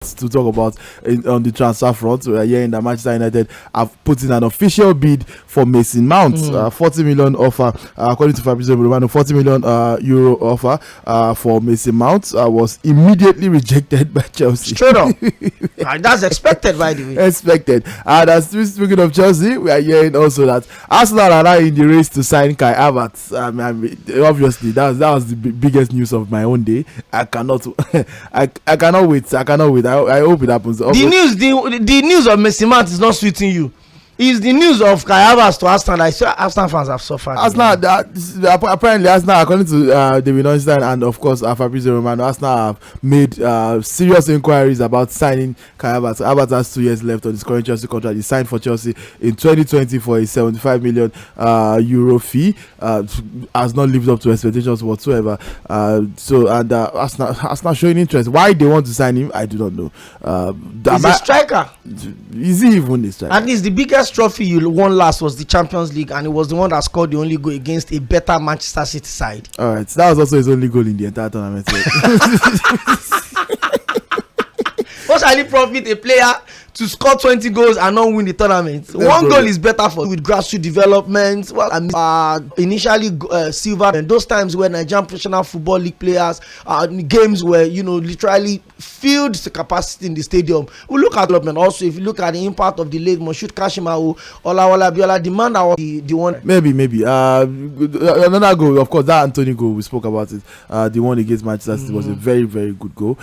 to talk about on the transfer front. We are hearing that Manchester United have put in an official bid for Mason Mount, 40 million offer, according to Fabrizio Romano. 40 million euro offer for Mason Mount was immediately rejected by Chelsea. Straight up. That's expected, by the way. Expected. And speaking of Chelsea, we are hearing also that Arsenal are now in the race to sign Kai Havertz. Obviously, that was the biggest news of my own day. I cannot wait. I hope it happens. The news of Mason Mount is not suiting you. It's the news of Kai Havertz to Arsenal. I saw Arsenal fans have suffered. Apparently, Arsenal, according to David Einstein and of course Fabrizio Romano, Arsenal have made serious inquiries about signing Kai Havertz. Havertz has 2 years left on his current Chelsea contract. He signed for Chelsea in 2020 for a 75 million euro fee. Has not lived up to expectations whatsoever. Arsenal showing interest. Why they want to sign him, I do not know. He's a striker. Is he even a striker? At least the biggest trophy you won last was the Champions League, and it was the one that scored the only goal against a better Manchester City side. All right, so that was also his only goal in the entire tournament. What shall it profit a player to score 20 goals and not win the tournament? One goal is better for with grassroots development. Well, initially silver, and those times where Nigerian Professional Football League players games were literally filled the capacity in the stadium. We look at development also. If you look at the impact of the late Moshood Kashimawo, Olawale Abiola, the man that was the one. Maybe another goal. Of course, that Anthony goal, we spoke about it. The one against Manchester City was a very, very good goal.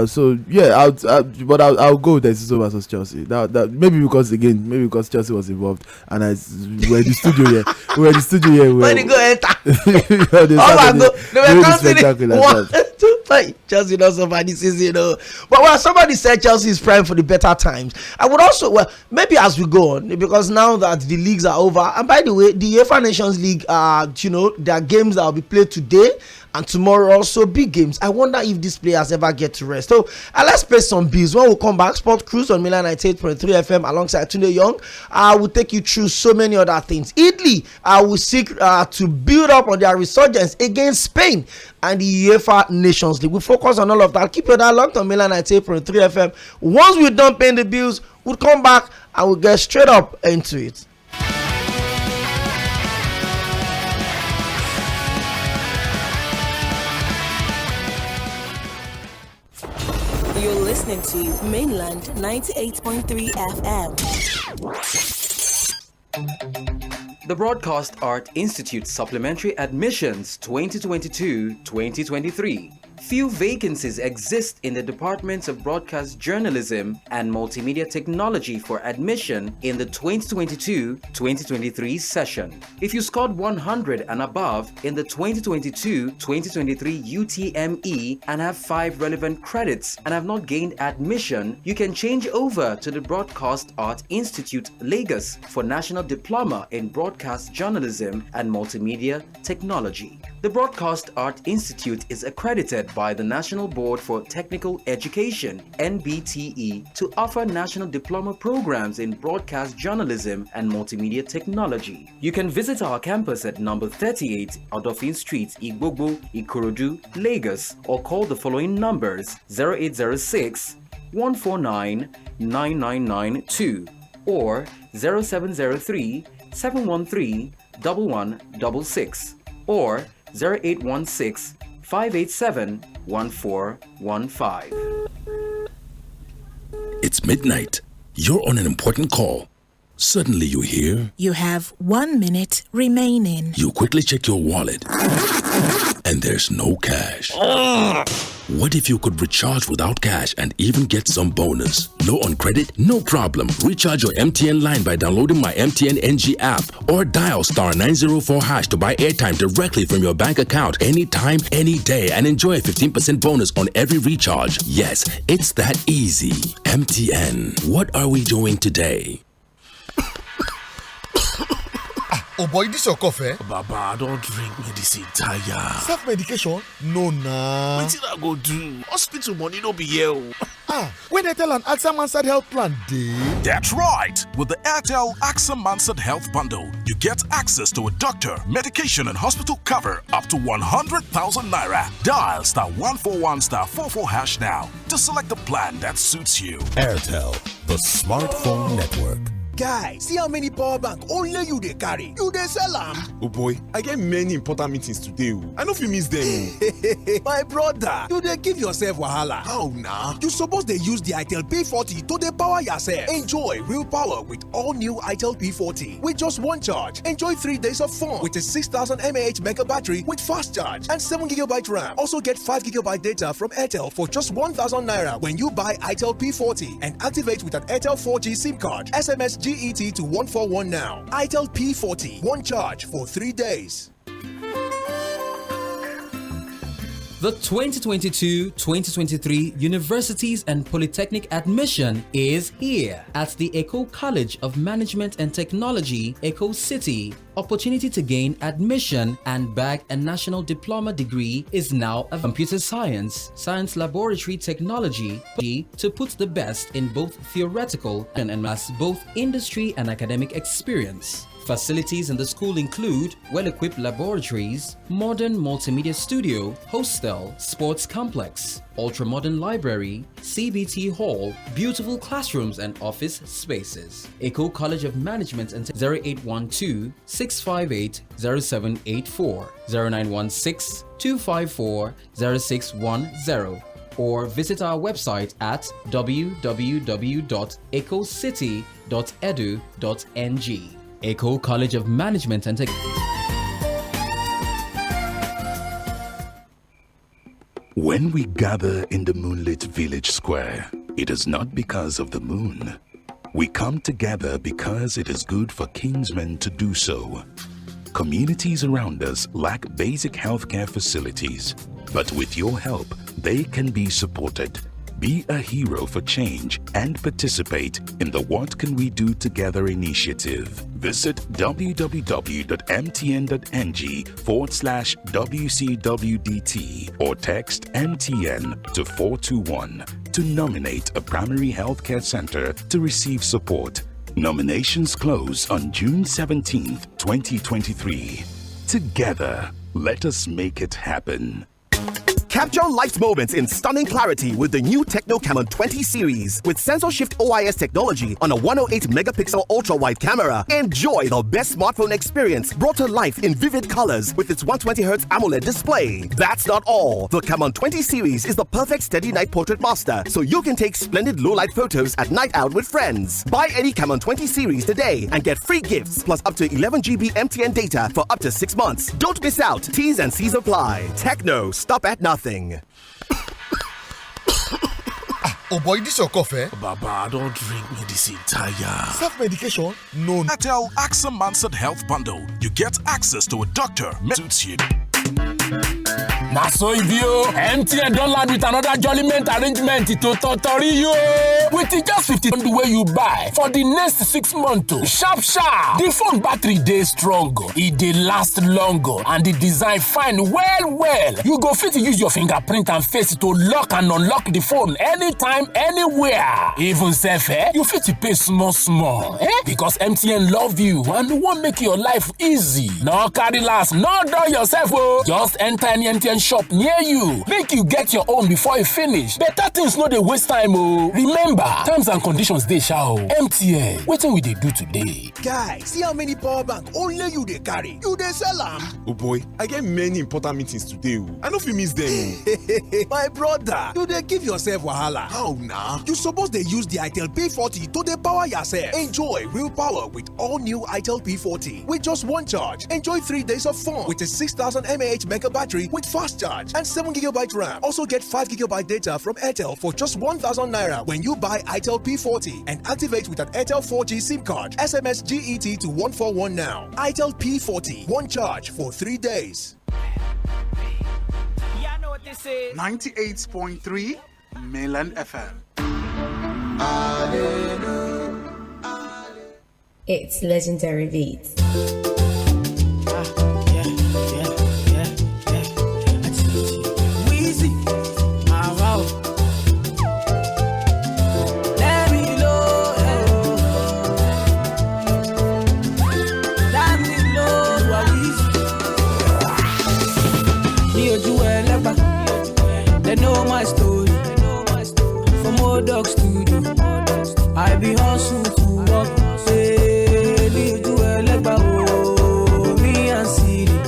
So yeah, I'll go with Eziso versus Chelsea. That maybe because Chelsea was involved, and we're in the studio here. When you go enter, they were counting 1, 2, 5. Chelsea not suffer this season, But when somebody said Chelsea is prime for the better times, I would also maybe as we go on, because now that the leagues are over, and by the way, the UEFA Nations League, there are games that will be played today and tomorrow, also big games. I wonder if these players ever get to rest. So let's pay some bills. When we come back, Sport Cruise on Milan 98.3 FM alongside Tunde Young. I will take you through so many other things. Italy will seek to build up on their resurgence against Spain and the UEFA Nations League. We focus on all of that. Keep your dialogue on Milan 98.3 FM. Once we're done paying the bills, we'll come back and we'll get straight up into it. You're listening to Mainland 98.3 FM. The Broadcast Art Institute Supplementary Admissions 2022-2023. Few vacancies exist in the Departments of Broadcast Journalism and Multimedia Technology for admission in the 2022-2023 session. If you scored 100 and above in the 2022-2023 UTME and have 5 relevant credits and have not gained admission, you can change over to the Broadcast Art Institute Lagos for National Diploma in Broadcast Journalism and Multimedia Technology. The Broadcast Art Institute is accredited by the National Board for Technical Education (NBTE) to offer national diploma programs in broadcast journalism and multimedia technology. You can visit our campus at number 38 Odofin Street, Igbogbo, Ikorodu, Lagos, or call the following numbers: 0806 149 9992 or 0703 713 1166 or 0816 587 1415. It's midnight. You're on an important call. Suddenly you hear, You have 1 minute remaining. you quickly check your wallet, and there's no cash. What if you could recharge without cash and even get some bonus? Low on credit? No problem. Recharge your MTN line by downloading my MTN NG app or dial *904# to buy airtime directly from your bank account anytime, any day, and enjoy a 15% bonus on every recharge. Yes, it's that easy. MTN. What are we doing today? Oh boy, this your cough, Baba, I don't drink medicine tire. Self-medication? No, nah. Wetin I go do? Hospital money no be here. When I tell an AXA Mansard health plan, dey That's right. With the Airtel AXA Mansard Health Bundle, you get access to a doctor, medication, and hospital cover up to 100,000 naira. Dial *141*44# now to select the plan that suits you. Airtel, the smartphone network. Guy, see how many power bank only you dey carry. You dey sell am. Oh boy, I get many important meetings today. I no fit miss them. My brother, you dey give yourself wahala. How na? You suppose dey use the Itel P40 to dey power yourself. Enjoy real power with all new Itel P40. With just one charge, enjoy 3 days of fun with a 6000 mAh mega battery with fast charge and 7GB RAM. Also get 5GB data from Airtel for just 1,000 naira when you buy Itel P40 and activate with an Airtel 4G SIM card. SMS GET to 141 now. Itel P40, one charge for 3 days. The 2022-2023 Universities and Polytechnic admission is here at the Eco College of Management and Technology, Eco City. Opportunity to gain admission and bag a national diploma degree is now a computer science, science laboratory technology to put the best in both theoretical and amass both industry and academic experience. Facilities in the school include well-equipped laboratories, modern multimedia studio, hostel, sports complex, ultra-modern library, CBT hall, beautiful classrooms and office spaces. Eco College of Management and 0812-658-0784, 0916-254-0610, or visit our website at www.ecocity.edu.ng. Eco College of Management and Technology. When we gather in the moonlit village square, it is not because of the moon. We come together because it is good for kinsmen to do so. Communities around us lack basic healthcare facilities, but with your help, they can be supported. Be a hero for change and participate in the What Can We Do Together initiative. Visit www.mtn.ng/WCWDT or text MTN to 421 to nominate a primary healthcare center to receive support. Nominations close on June 17th, 2023. Together, let us make it happen. Capture life's moments in stunning clarity with the new Techno Camon 20 series. With sensor shift OIS technology on a 108 megapixel ultra-wide camera, enjoy the best smartphone experience brought to life in vivid colors with its 120Hz AMOLED display. That's not all. The Camon 20 series is the perfect steady night portrait master, so you can take splendid low-light photos at night out with friends. Buy any Camon 20 series today and get free gifts plus up to 11 GB MTN data for up to 6 months. Don't miss out. T's and C's apply. Techno, stop at nothing. Oh boy, this your coffee? Baba, I don't drink medicine tire. Self-medication? No. Airtel AXA Mansard Health Bundle. You get access to a doctor, suits you. Na so e be o. MTN don land with another jollyment arrangement to totori you. With just 50 the way you buy for the next 6 months. Sharp. The phone battery dey strong. E dey last longer and the design fine well. You go fit use your fingerprint and face to lock and unlock the phone anytime, anywhere. Even sef, you fit pay small. Because MTN love you and wan make your life easy. No carry last, no dull yourself o. Just enter any MTN shop near you. Make you get your own before you finish. Better things no dey waste time o. Remember, terms and conditions dey sha o. MTN, wetin we dey do today? Guy, see how many power bank only you dey carry. You dey sell am. Oh boy, I get many important meetings today. I no fit miss them. My brother, you dey give yourself wahala. How na? You suppose dey use the Itel P40 to dey power yourself. Enjoy real power with all new Itel P40. With just one charge, enjoy 3 days of fun with a 6000 mAh mega battery with fast charge and 7GB RAM. Also get 5GB data from Airtel for just 1,000 naira when you buy Itel P40 and activate with an Airtel 4G SIM card. SMS GET to 141 now. Itel P40, one charge for 3 days. 98.3 Mainland FM. It's legendary beats. Modoc Studio. I be hustle to work. Say, do a legba, me and City.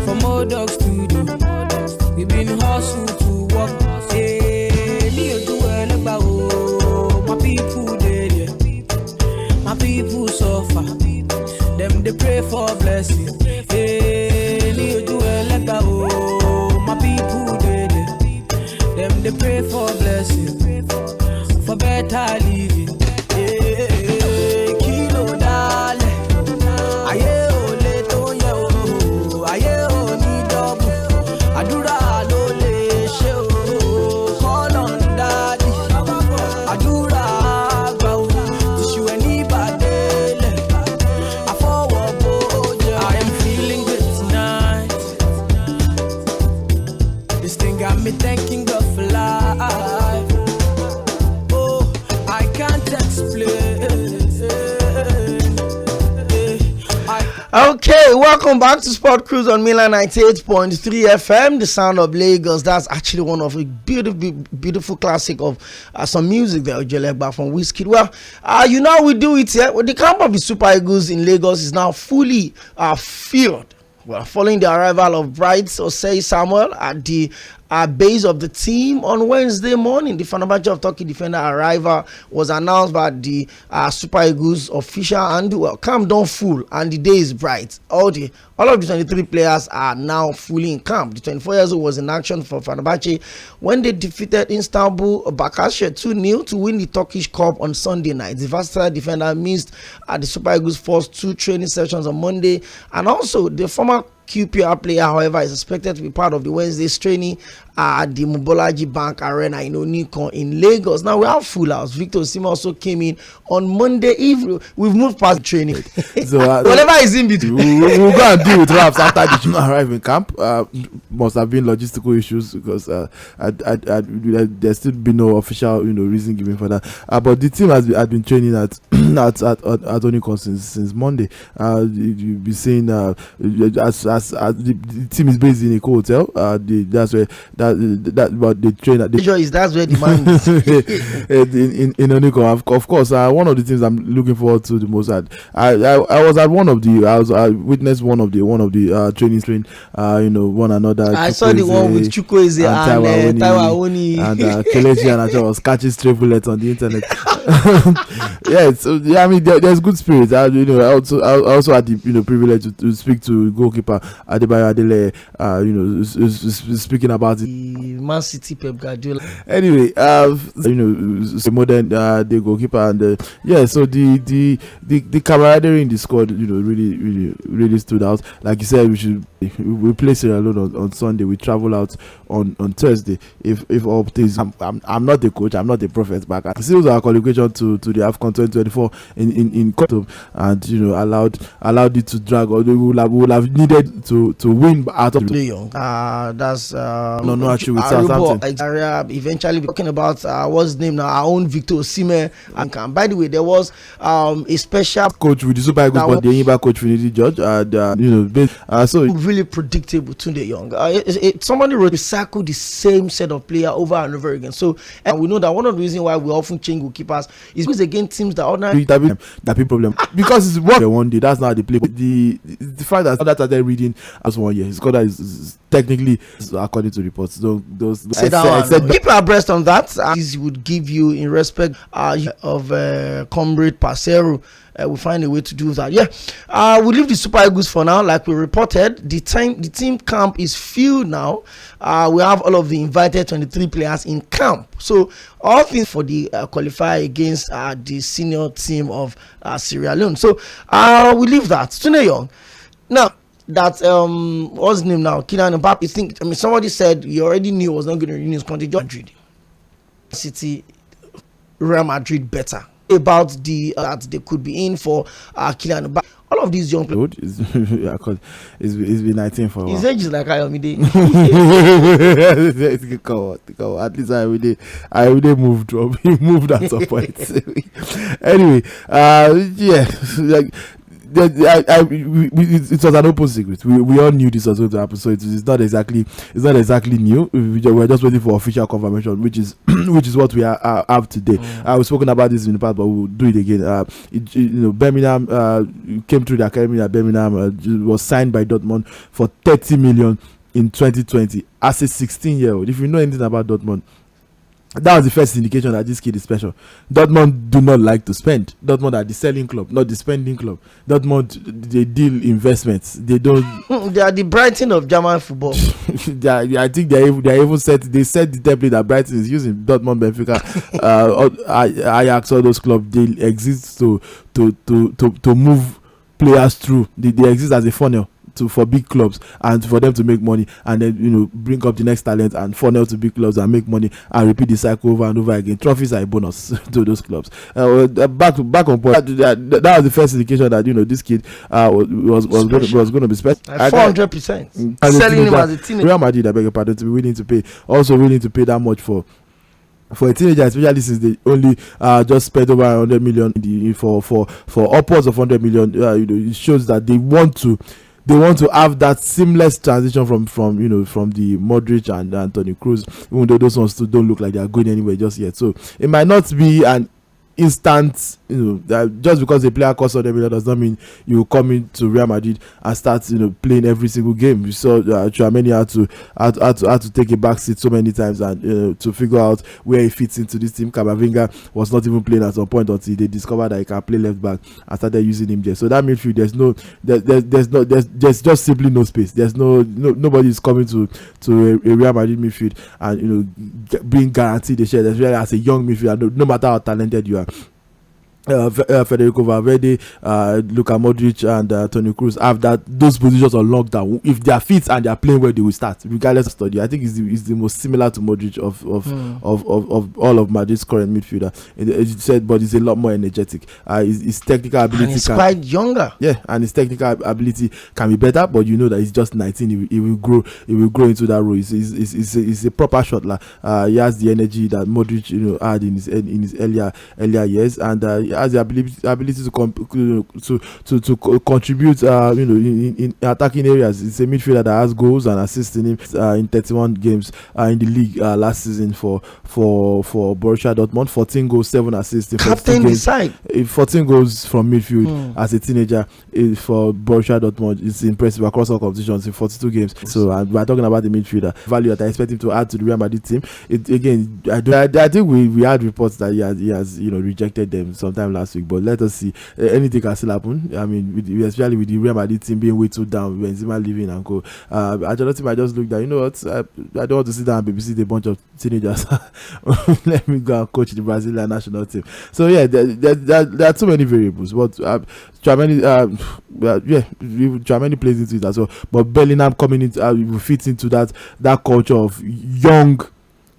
From Modoc Studio, we been hustle to work. Say, do a legba, my people dead, my people suffer. Them they pray for blessing. Hey, do a legba, my people dead. Them they pray for blessing, for better living. Hey, kilo dale, aye ole to ye o, aye oni double, adura lo le she o, call on daddy, adura gba o, tissue any badele, afowo boja. I am feeling good tonight. This thing got me thanking God for life. Oh, I can't explain. Okay, welcome back to Sport Cruise on Milan 98.3 FM, the sound of Lagos. That's actually one of a beautiful classic of some music there, Ojeleba from Wizkid. Well, you know how we do it here. Well, the camp of the Super Eagles in Lagos is now fully filled. Well, following the arrival of Bright Osei Samuel at the base of the team on Wednesday morning, the Fenerbahce of Turkey defender arrival was announced by the Super Eagles official, and well, camp don't full and the day is bright. All of the 23 players are now fully in camp. The 24 years old was in action for Fenerbahce when they defeated Istanbul Başakşehir 2-0 to win the Turkish Cup on Sunday night. The versatile defender missed the Super Eagles' first 2 training sessions on Monday, and also the former QPR player, however, is expected to be part of the Wednesday's training at the Mobolaji Bank Arena in Onikon in Lagos. Now we have full house. Victor Osimhen also came in on Monday evening. We've moved past training. So whatever is in between, we'll go and deal with Raps after the team arrive in camp. Must have been logistical issues because there's still been no official reason given for that. But the team has been training at Onikon since Monday. You'll be seeing as the team is based in a hotel. That's where but they train at that's where the man is. in Onikon. Of course, one of the things I'm looking forward to the most. I was at one of the I witnessed one of the training one another. I saw the one with Chukwueze and Taiwo and Kelechi, and I was catching stray bullets on the internet. Yeah, so I mean there's good spirit. I also had the privilege to speak to goalkeeper Adebayo Adele, speaking about it. Man City Pep Guardiola. Anyway, modern the goalkeeper, and so the camaraderie in the squad, really stood out. Like you said, we play Sierra Leone on Sunday. We travel out on Thursday. If all things, I'm not the coach, I'm not the prophet, but I see our qualification to the AFCON 2024 in Khartoum, and allowed it to drag, or we would have needed to win out of that's no actually with Southampton. Eventually talking about what's his name now, our own Victor Osimhen. And by the way, there was a special coach with the Super Eagles, but the Imba coach Finidi George, so really predictable. Tunde Young, somebody wrote recycle the same set of player over and over again. So and we know that one of the reasons why we often change goalkeepers is because against teams that ordinarily that be problem because it's what they one day. That's not how they play. The fact that started reading as 1 year, his score is technically according to reports. Those keep abreast on that. This would give you in respect of Comrade Parceiro. We'll find a way to do that. We leave the Super Eagles for now. Like we reported, the team camp is filled now. We have all of the invited 23 players in camp. So all things for the qualifier against the senior team of Sierra Leone. So we leave that. Tunde Young. Now that what's his name now? Kylian Mbappe. Somebody said you already knew he was not going to renew his contract. Madrid, City, Real Madrid better about that they could be in for Kylian Mbappe. All of these young players. It's been 19 for a while. His age is like Ayomide. At least I would moved at some point. Anyway, it was an open secret. We all knew this was going to happen, so it's not exactly new. We're just waiting for official confirmation, which is what we have today. We've spoken about this in the past, but we'll do it again. Birmingham came through the academy at Birmingham, was signed by Dortmund for 30 million in 2020 as a 16-year-old. If you know anything about Dortmund, that was the first indication that this kid is special. Dortmund do not like to spend. Dortmund are the selling club, not the spending club. Dortmund, they deal investments. They don't. They are the Brighton of German football. I think they even set the template that Brighton is using. Dortmund, Benfica, Ajax, all those clubs, they exist to move players through. They exist as a funnel for big clubs and for them to make money, and then bring up the next talent and funnel to big clubs and make money and repeat the cycle over and over again. Trophies are a bonus to those clubs. Back on point. That was the first indication that this kid was going to be special. 400%. Selling him as a teenager. Real Madrid, I beg your pardon, to be willing to pay that much for a teenager, especially since they only just spent over 100 million for upwards of 100 million. It shows that they want to have that seamless transition from the Modric and Toni Kroos, even though those ones still don't look like they are going anywhere just yet. So it might not be an instant, just because a player costs 100 million does not mean you come into Real Madrid and start playing every single game. You saw Tchouaméni had to take a back seat so many times and to figure out where he fits into this team. Camavinga was not even playing at some point until they discovered that he can play left back and started using him there. So that midfield, there's just simply no space. There's nobody is coming to a Real Madrid midfield and being guaranteed a share, especially as a young midfielder, no matter how talented you are. Federico Valverde, Luka Modric, and Toni Kroos have those positions on lockdown. If they are fit and they are playing well, they will start regardless of study. I think it's the most similar to Modric of all of Madrid's current midfielder. It said, but he's a lot more energetic. His technical ability, and he's quite younger. Yeah, and his technical ability can be better, but he's just 19. He will grow into that role. He's a proper shotler. He has the energy that Modric had in his earlier years, and has the ability to contribute in attacking areas. It's a midfielder that has goals and assists in 31 games in the league last season for Borussia Dortmund. 14 goals, 7 assists in 14 games. 14 goals from midfield as a teenager for Borussia Dortmund. It's impressive across all competitions in 42 games. So we're talking about the midfielder value that I expect him to add to the Real Madrid team. I think we had reports that he has rejected them sometime last week, but let us see. Anything can still happen. I mean, especially with the Real Madrid team being way too down, Benzema leaving and go. Ancelotti might just look that, I don't want to sit down and babysit a bunch of teenagers. Let me go and coach the Brazilian national team. So yeah, there are too many variables. But Tchouaméni plays into it as well. But Bellingham coming into fits into that culture of young.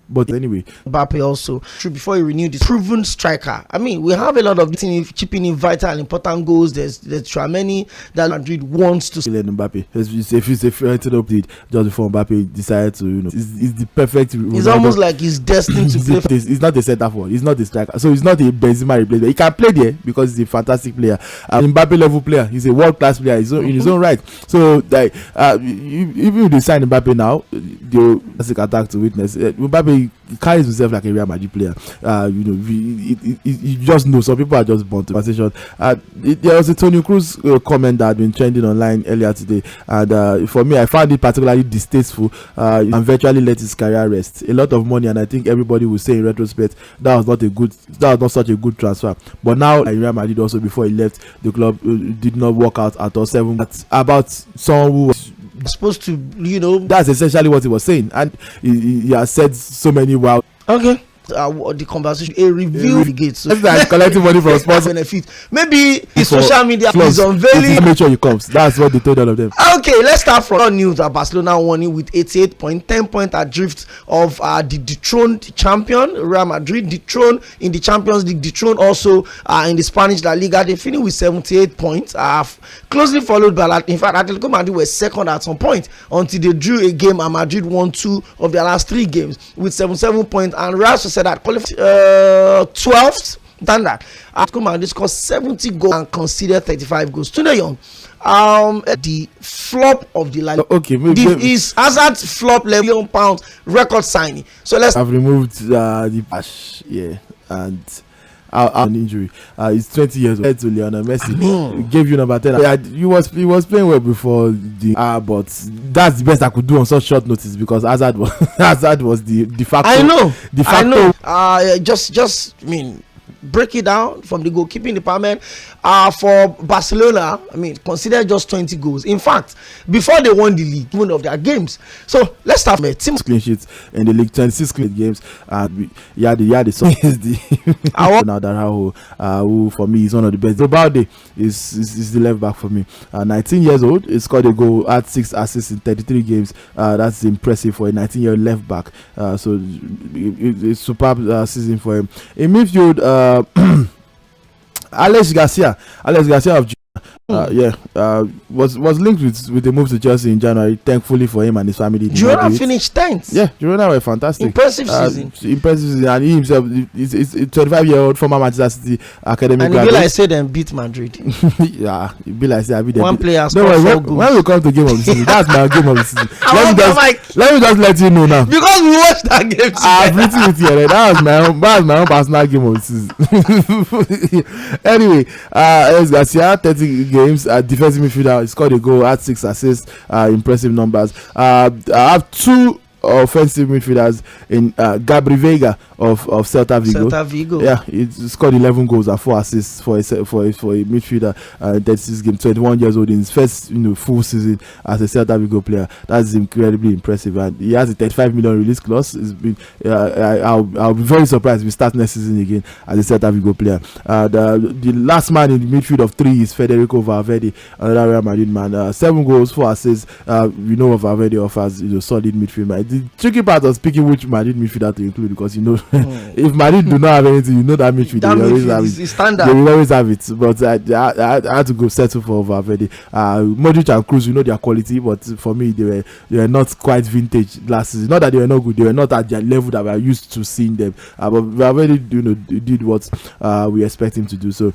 But anyway, Mbappe also before he renewed this proven striker. I mean, we have a lot of chipping in vital and important goals. There's Tchouaméni that Madrid wants to. Mbappe, if it's a threatened update just before Mbappe decided to, it's the perfect. It's almost like he's destined to play. He's not the centre forward. He's not the striker. So he's not a Benzema replacement. He can play there because he's a fantastic player, Mbappe level player. He's a world class player. In his own right. So even if they sign Mbappe now, they'll attack to witness. Mbappe carries himself like a Real Madrid player. You just know some people are just born to conversation. There was a Toni Kroos comment that had been trending online earlier today, and for me, I found it particularly distasteful and virtually let his career rest. A lot of money, and I think everybody will say in retrospect that was not such a good transfer. But now Real Madrid also, before he left the club, did not work out at all. About someone who was supposed to, that's essentially what he was saying, and he has said so many wild. Okay. The conversation, a review the gates. So like collecting money from sponsors benefit. Maybe his social media is unveiling. Make sure he comes. That's what they told all of them. Okay, let's start from news that Barcelona won with 88 points, 10 points adrift of the dethroned champion Real Madrid, dethroned in the Champions League, dethroned also in the Spanish La Liga. They finished with 78 points, closely followed by, in fact, Atletico Madrid were second at some point until they drew a game and Madrid won 2 of their last 3 games with 77 points, and Real said that qualified 12th Than that, Kumandi scored 70 goals and conceded 35 goals. Tunde Young, the flop of the line. Okay, is Hazard's flop level £1 record signing. So let's. I've removed the pass, and an injury. He's 20 years old. To Lionel Messi, gave you number 10. He was playing well before the but that's the best I could do on such short notice because Hazard was the factor. I know. Just break it down from the goalkeeping department. For Barcelona, consider just 20 goals. In fact, before they won the league, one of their games. So let's start with team clean sheets in the league, 26 clean games. The song is the now that who for me is one of the best. Robalde is the left back for me. 19 years old, he scored a goal, had 6 assists in 33 games. That's impressive for a 19-year-old left back. So it's superb season for him. In midfield, Alex Garcia of was linked with the move to Chelsea in January. Thankfully for him and his family, Girona finished 10th. Yeah, Girona were fantastic. Impressive season, and he himself is a 25-year-old former Manchester City academic. And he be like say them beat Madrid. Yeah, it be like say I beat them. One player scored 4 goals. When we come to game of the season, that's my game of the season. let me just let you know now. Because we watched that game together. I've written it here. That was my own personal game of the season. Anyway, Alex Garcia, 30 games, defensive midfielder, he scored a goal, had 6 assists, impressive numbers. I have 2 offensive midfielders in Gabri Veiga of Celta Vigo. Yeah, he scored 11 goals and 4 assists for a midfielder. 36 games, 21 years old in his first full season as a Celta Vigo player. That's incredibly impressive, and he has a 35 million release clause. It's been I'll be very surprised if we start next season again as a Celta Vigo player. The last man in the midfield of 3 is Federico Valverde, another Real Madrid man. 7 goals, 4 assists. We know what Valverde offers, solid midfield man. The tricky part of picking which Madrid midfielder to include, because if Madrid do not have anything, that midfield they always have it. Standard. They will always have it. But I had to go settle for Valverde. Modric and Cruz, their quality, but for me they were not quite vintage last season. Not that they were not good, they were not at their level that we are used to seeing them. But Valverde did what we expect him to do. So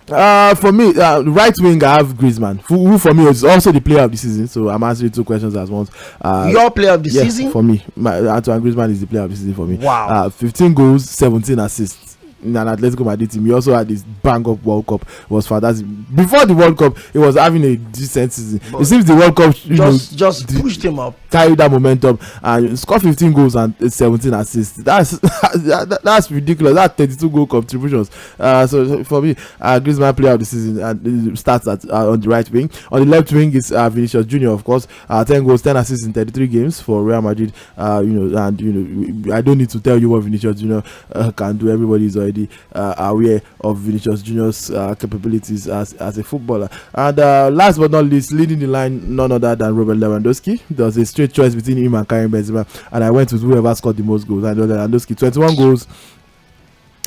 for me, right wing, I have Griezmann, who for me is also the player of the season. So I'm answering 2 questions at once. Your player of the season? For me, Antoine Griezmann is the player of the season for me. Wow. 15 goals, 17 assists. In an Atletico Madrid team. He also had this bang up World Cup. It was fantastic. Before the World Cup, he was having a decent season. It seems the World Cup just pushed him up, carried that momentum, and scored 15 goals and 17 assists. That's ridiculous. That's 32 goal contributions. So for me, Griezmann player of the season, and starts on the right wing. On the left wing is Vinicius Junior, of course. 10 goals, 10 assists in 33 games for Real Madrid. I don't need to tell you what Vinicius Junior can do. Everybody is already aware of Vinicius Junior's capabilities as a footballer. And last but not least, leading the line, none other than Robert Lewandowski. There was a straight choice between him and Karim Benzema, and I went with whoever scored the most goals. And Lewandowski, 21 goals,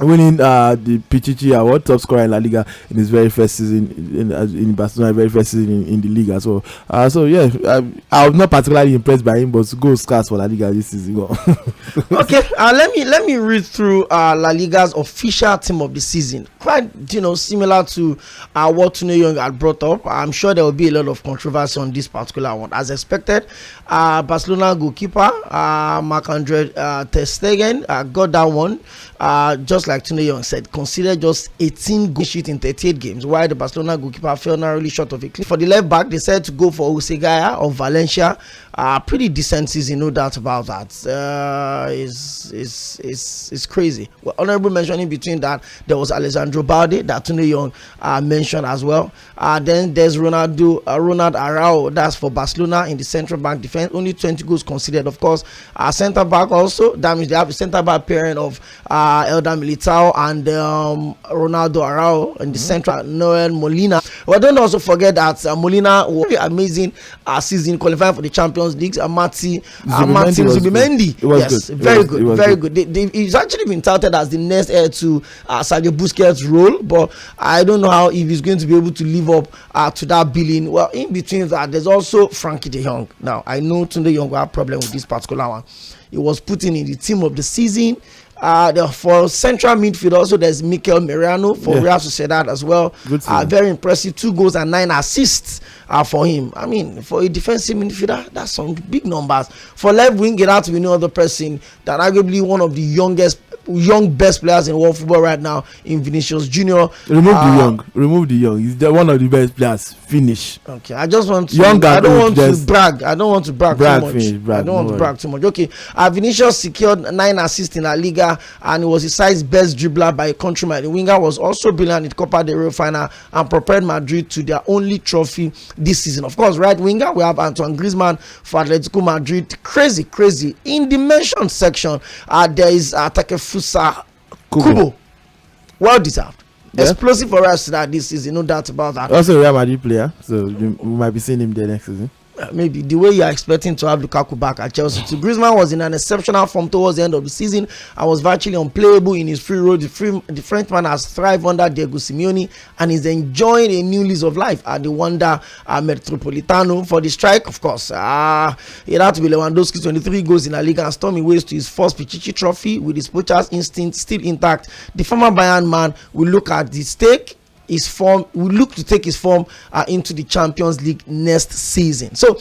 winning the Pichichi Award, top scorer in La Liga in his very first season in Barcelona, very first season in the league as well. So yeah, I was not particularly impressed by him, but goal scores for La Liga this season. Okay, let me read through La Liga's official team of the season. Quite similar to what Tunde Young had brought up. I'm sure there will be a lot of controversy on this particular one. As expected, Barcelona goalkeeper Marc-Andre ter Stegen got that one. Just like Tunde Young said, consider just 18 goal sheet in 38 games, while the Barcelona goalkeeper fell narrowly short of a clip. For the left back, they said to go for Osegaya of Valencia. Pretty decent season, no doubt about that. Is crazy. Well, honorable mention in between that, there was Alessandro Balde that Tunde Young mentioned as well. Then there's Ronald Araujo, that's for Barcelona in the central back defense. Only 20 goals considered. Of course, centre back also. That means they have a centre back pairing of Elder Militao and Ronaldo Araujo in the central. Noel Molina. Well, don't also forget that Molina was very amazing season qualifying for the Champions League. Martin Zubimendi. Yes, very good. He's actually been touted as the next heir to Sergio Busquets' role, but I don't know how if he's going to be able to live up to that billing. Well, in between that, there's also Frankie de Jong. Now, I know Tunde Young will have a problem with this particular one. He was put in the team of the season. For central midfield, also there's Mikel Merino for Real Sociedad as well. Very impressive, 2 goals and 9 assists for him. I mean, for a defensive midfielder, that's some big numbers. For left wing, it has to be no other person than arguably one of the young best players in world football right now in Vinicius Junior. Remove the young. He's one of the best players. Finish. Okay, I just want to. I don't want to brag. I don't want to brag too much. I don't want to brag too much. Okay, Vinicius secured 9 assists in La Liga, and he was his side's best dribbler by a countryman. The winger was also brilliant in the Copa del Rey final and propelled Madrid to their only trophy this season. Of course, right winger we have Antoine Griezmann for Atletico Madrid. Crazy. In the mentioned section, there is Takefusa Kubo. Well deserved. Explosive for us that this season, no doubt about that. Also a Real Madrid player, so we might be seeing him there next season. Maybe the way you are expecting to have Lukaku back at Chelsea. So Griezmann was in an exceptional form towards the end of the season and was virtually unplayable in his free role. The Frenchman has thrived under Diego Simeone and is enjoying a new lease of life at the Wanda Metropolitano. For the strike, of course, it had to be Lewandowski, 23 goals in La Liga and storming ways to his first Pichichi trophy with his poacher's instinct still intact. The former Bayern man will look at the stake. His form will look to take his form into the Champions League next season. So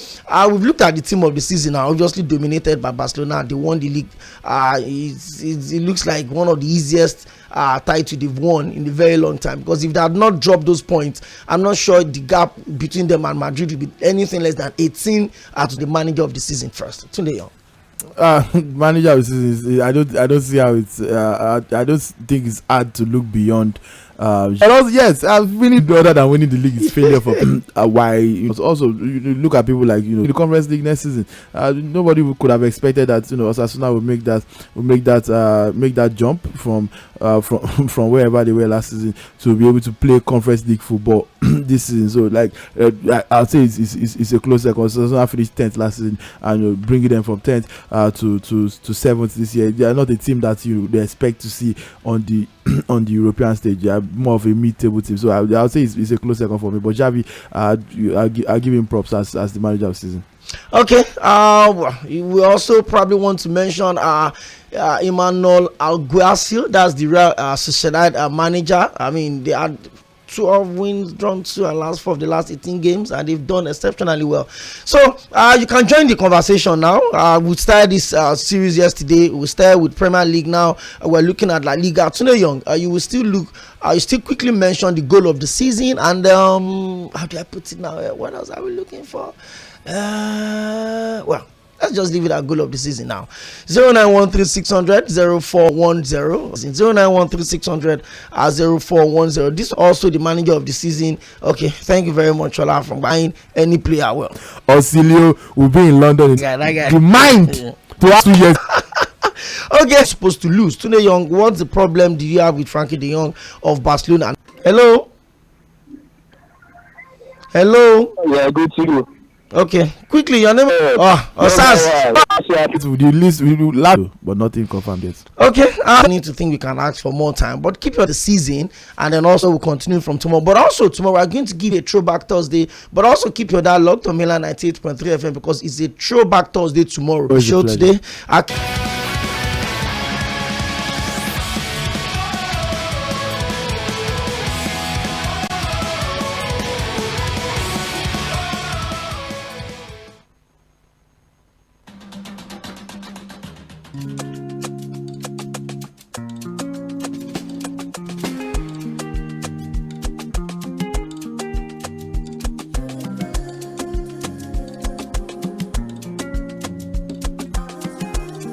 we've looked at the team of the season now, obviously dominated by Barcelona. They won the league. It looks like one of the easiest title they've won in a very long time, because if they had not dropped those points, I'm not sure the gap between them and Madrid will be anything less than 18 to the manager of the season first. Tunde Young. Manager of the season, I don't see how it's I don't think it's hard to look beyond. And also, yes, winning other than winning the league is failure for why. Also, you look at people like the Conference League next season. Nobody could have expected that Osasuna would make that jump from wherever they were last season to be able to play Conference League football this season. So I'll say it's a close second. Osasuna finished 10th last season, and bringing them from 10th to 7th this year. They are not a team that they expect to see on the European stage. They are more of a mid-table team. So I'll say it's a close second for me. But Xavi, I'll give him props as the manager of the season. Okay. We also probably want to mention Emmanuel Alguacil. That's the Real Sociedad manager. I mean, they had 12 wins, drawn 2 and last 4 of the last 18 games, and they've done exceptionally well. So you can join the conversation now. We started this series yesterday. We started with Premier League. Now we're looking at La Liga. Tunde Young, you will still look. You still quickly mention the goal of the season, and how do I put it now? What else are we looking for? Well, let's just leave it at goal of the season now. 0913-600-0410. 0913-600-0410. This is also the manager of the season. Okay, thank you very much, Ola, for buying any player well. Osilio will be in London. The mind to ask 2 years. Okay, supposed to lose. Tunde Young, what's the problem do you have with Frankie de Jong of Barcelona? Hello? Yeah, good to you. Okay, quickly, your name. We do loud, but nothing confirmed yet. Okay, I need to think we can ask for more time, but keep your the season, and then also we'll continue from tomorrow. But also tomorrow we're going to give a throwback Thursday, but also keep your dialogue to Milan 98.3 FM, because it's a throwback Thursday tomorrow. Show today.